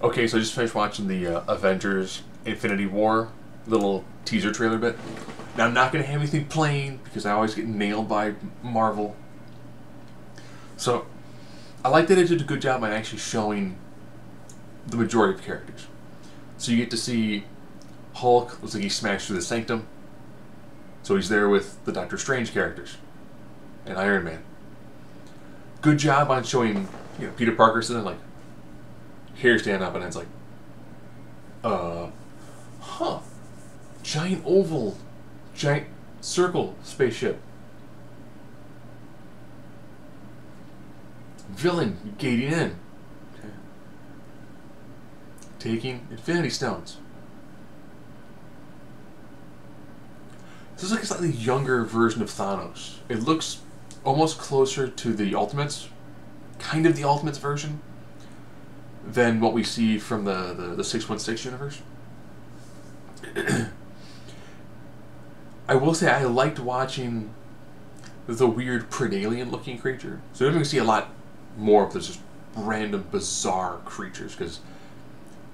Okay, so I just finished watching the Avengers Infinity War little teaser trailer bit. Now, I'm not going to have anything playing because I always get nailed by Marvel. So, I like that it did a good job on actually showing the majority of characters. So you get to see Hulk, looks like he smashed through the Sanctum. So he's there with the Doctor Strange characters. And Iron Man. Good job on showing, Peter Parker sitting like, hair stand up, and it's like, huh. Giant oval, giant circle spaceship. Villain gating in. Okay. Taking Infinity Stones. This is like a slightly younger version of Thanos. It looks almost closer to the Ultimates, kind of the Ultimates version, than what we see from the 616 universe. I will say I liked watching the weird Prenalian looking creature. So you're going to see a lot more of this just random bizarre creatures, because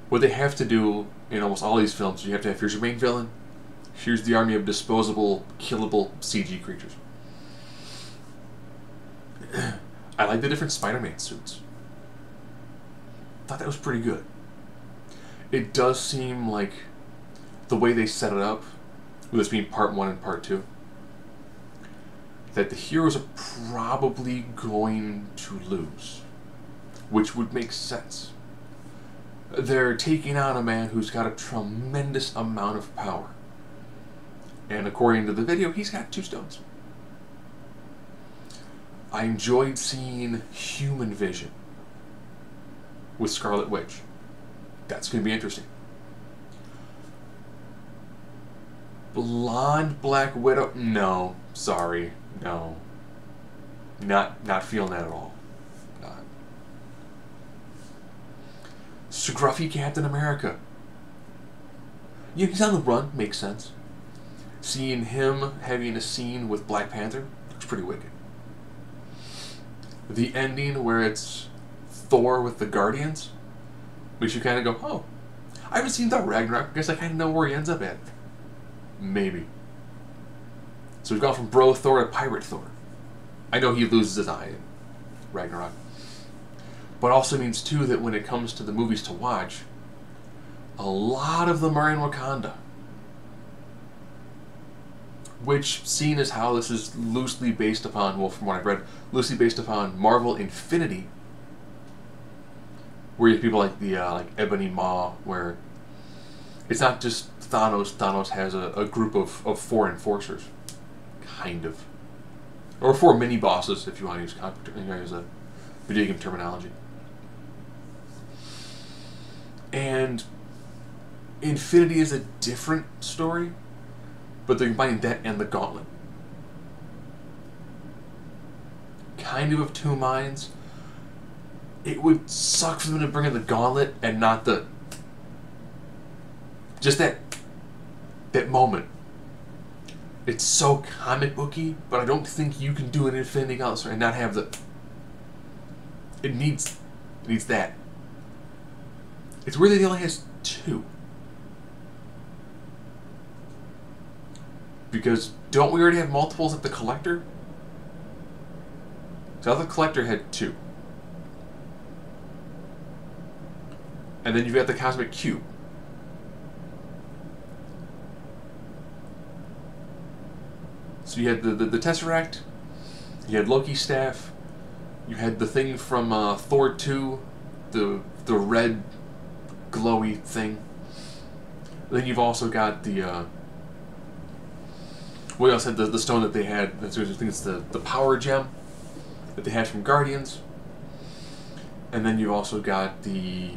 what they have to do in almost all these films, you have to have, here's your main villain, here's the army of disposable, killable CG creatures. I like the different Spider-Man suits. Thought that was pretty good. It does seem like the way they set it up, with this being part 1 and part 2, that the heroes are probably going to lose, which would make sense. They're taking on a man who's got a tremendous amount of power, and according to the video, he's got 2 stones. I enjoyed seeing Human Vision with Scarlet Witch. That's going to be interesting. Blonde Black Widow? No, sorry, no. Not feeling that at all. Not. Scruffy Captain America. He's on the run, makes sense. Seeing him having a scene with Black Panther looks pretty wicked. The ending where it's Thor with the Guardians makes you kind of go, oh, I haven't seen Thor Ragnarok, I guess I kind of know where he ends up at. Maybe. So we've gone from Bro Thor to Pirate Thor. I know he loses his eye in Ragnarok. But also means, too, that when it comes to the movies to watch, a lot of them are in Wakanda. Which, seeing as how this is loosely based upon, well, from what I've read, loosely based upon Marvel Infinity, where you have people like the like Ebony Maw, where it's not just Thanos. Thanos has a group of 4 enforcers, kind of, or 4 mini bosses, if you want to use a video game terminology. And Infinity is a different story, but they're combining that and the Gauntlet. Kind of 2 minds. It would suck for them to bring in the Gauntlet and not the... just that moment. It's so comic booky, but I don't think you can do an Infinity Gauntlet story and not have the... It needs that. It's weird that he only has 2. Because don't we already have multiples at the Collector? So the Collector had 2. And then you've got the Cosmic Cube. So you had the Tesseract, you had Loki's staff, you had the thing from Thor 2, the red glowy thing. Then you've also got the we also had the stone that they had. I think it's the power gem that they had from Guardians. And then you've also got the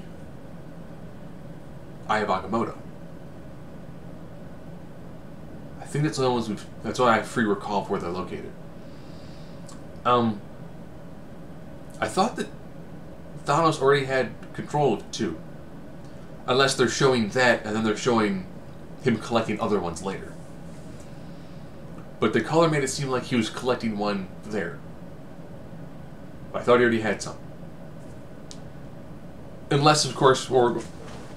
Eye of Agamotto. I think that's the only ones that's what I have free recall for where they're located. I thought that Thanos already had control of 2. Unless they're showing that, and then they're showing him collecting other ones later. But the color made it seem like he was collecting one there. I thought he already had some. Unless, of course, what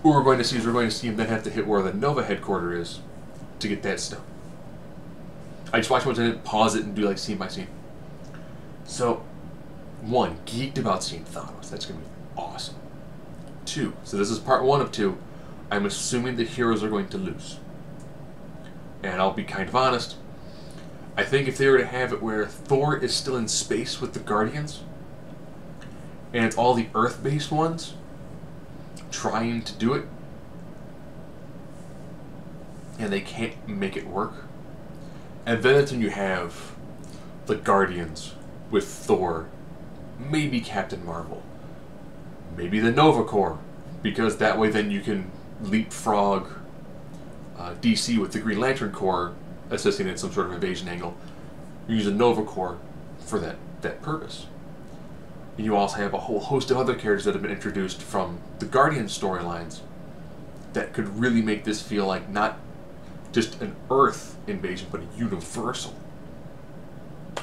we're going to see is we're going to see him then have to hit where the Nova headquarters is to get that stone. I just watched one and pause it and do like scene by scene. So, 1, geeked about seeing Thanos. That's going to be awesome. 2, so this is part 1 of 2. I'm assuming the heroes are going to lose. And I'll be kind of honest. I think if they were to have it where Thor is still in space with the Guardians, and it's all the Earth-based ones trying to do it, and they can't make it work, and then it's when you have the Guardians with Thor, maybe Captain Marvel, maybe the Nova Corps, because that way then you can leapfrog DC with the Green Lantern Corps assisting in some sort of invasion angle. You use a Nova Corps for that purpose. And you also have a whole host of other characters that have been introduced from the Guardian storylines that could really make this feel like not just an Earth invasion, but a universal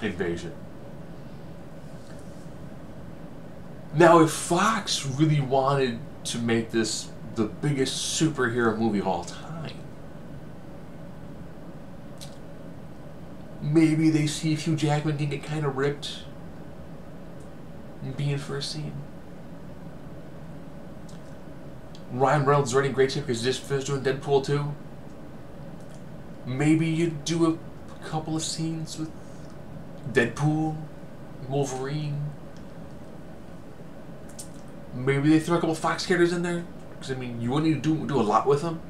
invasion. Now, if Fox really wanted to make this the biggest superhero movie of all time, maybe they see if Hugh Jackman can get kind of ripped and be in for a scene. Ryan Reynolds is writing great stuff because he just finished doing Deadpool 2. Maybe you do a couple of scenes with Deadpool, Wolverine. Maybe they throw a couple Fox characters in there. Because, I mean, you wouldn't need to do a lot with them.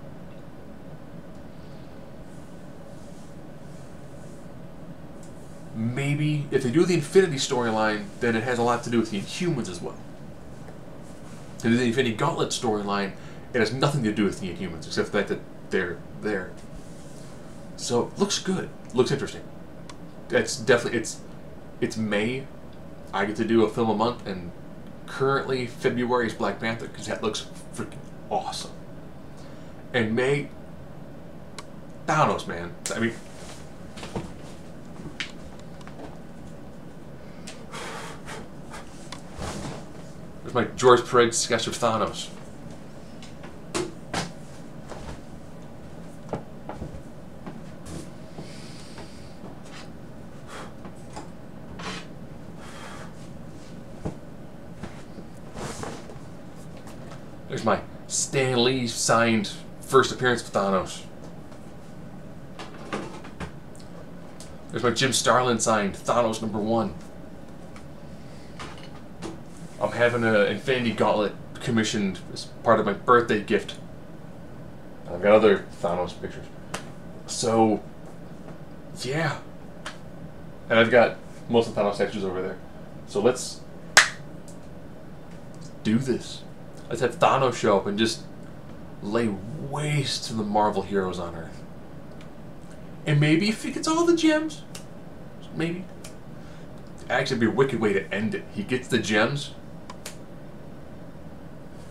Maybe, if they do the Infinity storyline, then it has a lot to do with the Inhumans as well. If they do the Infinity Gauntlet storyline, it has nothing to do with the Inhumans, except the fact that they're there. So, looks good. Looks interesting. It's definitely, it's May. I get to do a film a month, and currently February is Black Panther, because that looks freaking awesome. And May, Thanos, man. I mean, there's my George Perez sketch of Thanos. There's my Stan Lee signed first appearance of Thanos. There's my Jim Starlin signed Thanos #1. I'm having an Infinity Gauntlet commissioned as part of my birthday gift. I've got other Thanos pictures. So, yeah. And I've got most of the Thanos statues over there. So let's do this. Let's have Thanos show up and just lay waste to the Marvel heroes on Earth. And maybe if he gets all the gems, maybe. Actually, it'd be a wicked way to end it. He gets the gems,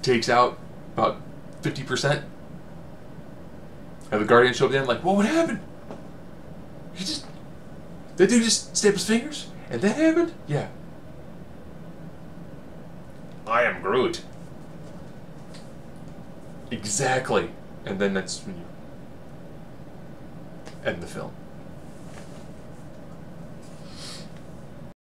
takes out about 50%, and the Guardians show up then like, what happened? That dude just snapped his fingers? And that happened? Yeah. I am Groot. Exactly. And then that's when you end the film.